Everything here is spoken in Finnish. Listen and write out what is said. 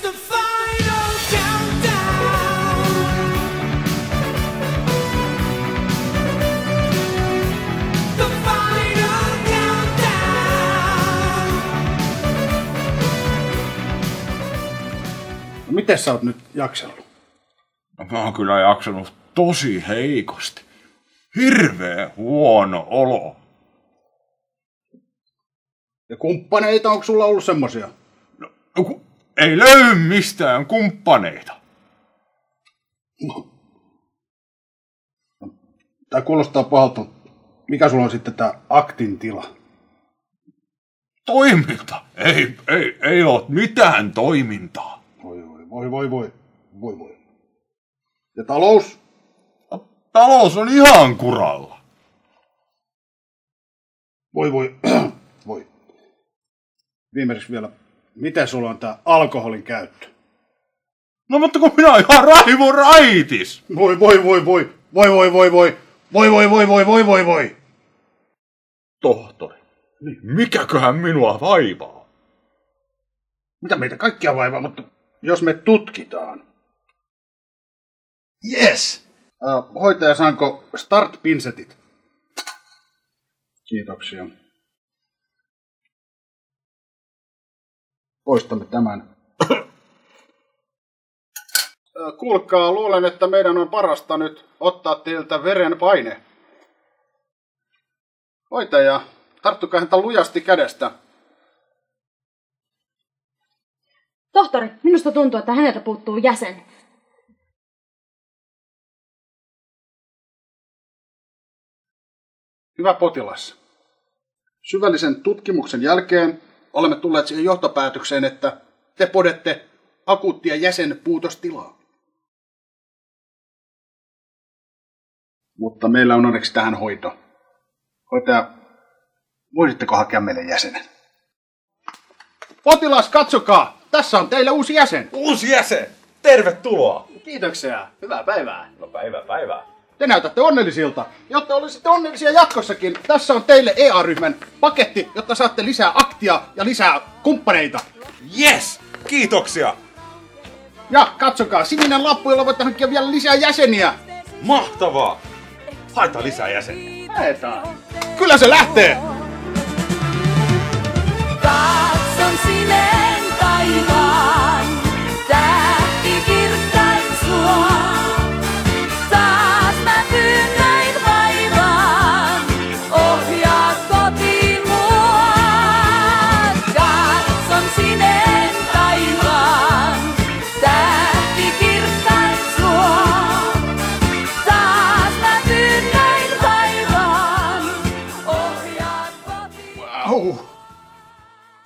the final countdown. The final countdown. No miten sä oot nyt jaksellut? Mä oon kyllä jaksanut tosi heikosti. Hirveä huono olo. Ja kumppaneita, onko sulla ollut semmosia? No, ei löydy mistään kumppaneita. Tää kuulostaa pahalta. Mikä sulla on sitten tää aktin tila? Toiminta? Ei oo mitään toimintaa. Voi. Ja talous? Talous on ihan kuralla. Voi. Viimeiseksi vielä, miten sulla on tää alkoholin käyttö? No mutta kun minä oon ihan raivoraitis. Voi. Tohtori, mikäköhän minua vaivaa? Mitä meitä kaikkia vaivaa, mutta jos me tutkitaan. Yes! Hoitaja, saanko start-pinsetit? Kiitoksia. Poistamme tämän. Kuulkaa, luulen, että meidän on parasta nyt ottaa teiltä verenpaine. Hoitaja, tarttukaa häntä lujasti kädestä. Tohtori, minusta tuntuu, että häneltä puuttuu jäsen. Hyvä potilas. Syvällisen tutkimuksen jälkeen olemme tulleet siihen johtopäätökseen, että te podette akuuttia jäsenpuutostilaa. Mutta meillä on onneksi tähän hoito. Hoitaja, voisitteko hakea meille jäsenen? Potilas, katsokaa! Tässä on teille uusi jäsen. Uusi jäsen! Tervetuloa! Kiitoksia. Hyvää päivää. No päivää. Te näytätte onnellisilta. Jotta olisitte onnellisia jatkossakin, tässä on teille EA-ryhmän paketti, jotta saatte lisää aktia ja lisää kumppaneita. Yes! Kiitoksia! Ja katsokaa, sininen lappu, jolla voitte hankkia vielä lisää jäseniä. Mahtavaa! Haetaan lisää jäseniä. Haetaan. Kyllä se lähtee! Katson sineen taivaan, tähti kirkkain sua. Taas mä pynnäin vaivaan, ohjaa kotiin mua. Katson sineen taivaan, tähti kirkkain sua. Taas mä pynnäin vaivaan, ohjaa kotiin. Wow.